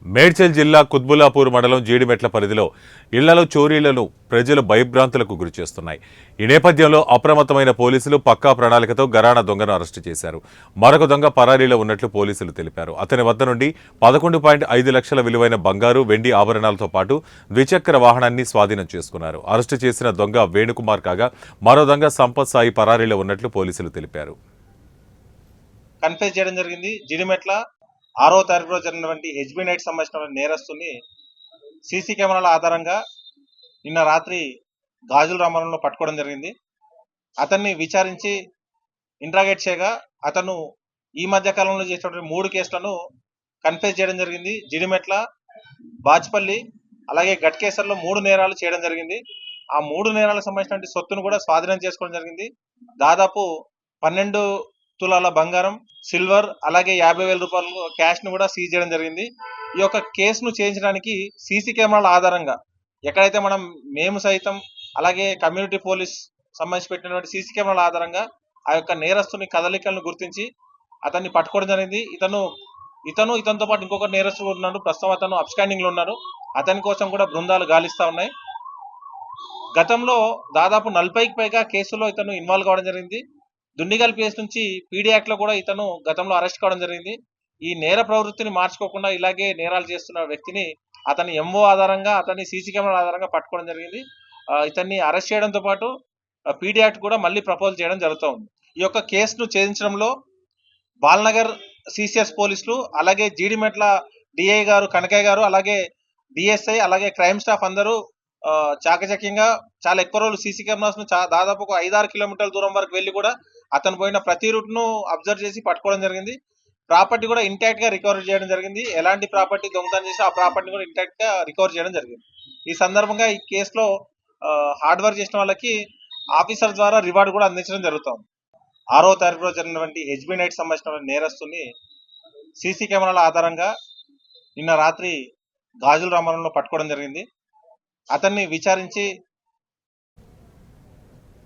మేడ్చల్ జిల్లా కుత్బుల్లాపూర్ మండలం జీడిమెట్ల పరిధిలో ఇళ్లలో చోరీలను ప్రజలు భయభ్రాంతులకు గురిచేస్తున్నాయి. ఈ నేపథ్యంలో అప్రమత్తమైన పోలీసులు పక్కా ప్రణాళికతో గరాణ దొంగను అరెస్టు చేశారు. మరొక దొంగ పరారీలో ఉన్నట్లు పోలీసులు తెలిపారు. అతని వద్ద నుండి 11.5 లక్షల విలువైన బంగారు, వెండి ఆభరణాలతో పాటు ద్విచక్ర వాహనాన్ని స్వాధీనం చేసుకున్నారు. అరెస్టు చేసిన దొంగ వేణుకుమార్ కాగా మరో దొంగ సంపత్ సాయి పరారీలో ఉన్నట్లు పోలీసులు తెలిపారు. కన్ఫెస్ చేయడం జరిగింది. జీడిమెట్ల 6వ తారీఖు రోజు జరిగినటువంటి హెచ్బీ నైట్ సంబంధించిన నేరస్తుని సీసీ కెమెరాల ఆధారంగా నిన్న రాత్రి గాజుల రామారంలో పట్టుకోవడం జరిగింది. అతన్ని విచారించి ఇంట్రాగేట్ చేయగా అతను ఈ మధ్య కాలంలో చేసినటువంటి 3 కేసులను కన్ఫెస్ చేయడం జరిగింది. జీడిమెట్ల, బాచ్పల్లి అలాగే గట్కేసర్లో 3 నేరాలు చేయడం జరిగింది. ఆ 3 నేరాలకు సంబంధించినటువంటి సొత్తును కూడా స్వాధీనం చేసుకోవడం జరిగింది. దాదాపు 12 తులాల బంగారం, సిల్వర్ అలాగే 50,000 రూపాయలు క్యాష్ ను కూడా సీజ్ చేయడం జరిగింది. ఈ యొక్క కేసును చేయించడానికి సీసీ కెమెరాల ఆధారంగా ఎక్కడైతే మేము సైతం అలాగే కమ్యూనిటీ పోలీస్ సంబంధించి పెట్టినటువంటి సీసీ కెమెరాల ఆధారంగా ఆ యొక్క నేరస్తుని కదలికలను గుర్తించి అతన్ని పట్టుకోవడం జరిగింది. ఇతనితో పాటు ఇంకొక నేరస్తుడు ఉన్నాడు. ప్రస్తుతం అతను అబ్స్కాండింగ్ లో ఉన్నారు. అతని కోసం కూడా బృందాలు గాలిస్తా ఉన్నాయి. గతంలో దాదాపు 40కి పైగా కేసుల్లో ఇతను ఇన్వాల్వ్ కావడం జరిగింది. దుండిగల్ పిఎస్ నుంచి పీడీ యాక్ట్ లో కూడా ఇతను గతంలో అరెస్ట్ కావడం జరిగింది. ఈ నేర ప్రవృత్తిని మార్చుకోకుండా ఇలాగే నేరాలు చేస్తున్న వ్యక్తిని అతని ఎంఓ ఆధారంగా అతని సీసీ కెమెరా ఆధారంగా పట్టుకోవడం జరిగింది. ఇతన్ని అరెస్ట్ చేయడంతో పాటు పీడీ యాక్ట్ కూడా మళ్ళీ ప్రపోజ్ చేయడం జరుగుతూ ఉంది. ఈ యొక్క కేసును ఛేదించడంలో బాల్నగర్ సిసిఎస్ పోలీసులు అలాగే జీడిమెట్ల డిఐ గారు కనకయ్య గారు అలాగే డిఎస్ఐ అలాగే క్రైమ్ స్టాఫ్ అందరూ చాకచక్యంగా చాలా ఎక్కువ రోజులు సీసీ కెమెరాస్ ను దాదాపు ఒక 5-6 కిలోమీటర్ల దూరం వరకు వెళ్ళి కూడా అతను పోయిన ప్రతి రూట్ ను అబ్జర్వ్ చేసి పట్టుకోవడం జరిగింది. ప్రాపర్టీ కూడా ఇంటాక్ట్ గా రికవర్ చేయడం జరిగింది. ఎలాంటి ప్రాపర్టీ దొంగతనం చేసి ఆ ప్రాపర్టీ కూడా ఇంటాక్ట్ గా రికవర్ చేయడం జరిగింది. ఈ సందర్భంగా ఈ కేసులో హార్డ్ వర్క్ చేసిన వాళ్ళకి ఆఫీసర్ ద్వారా రివార్డు కూడా అందించడం జరుగుతుంది. 6వ తారీఖు రోజు జరిగినటువంటి హెచ్బీ నైట్ సంబంధించిన నేరస్తుని సీసీ కెమెరాల ఆధారంగా నిన్న రాత్రి గాజుల రామారంలో పట్టుకోవడం జరిగింది. అతన్ని విచారించి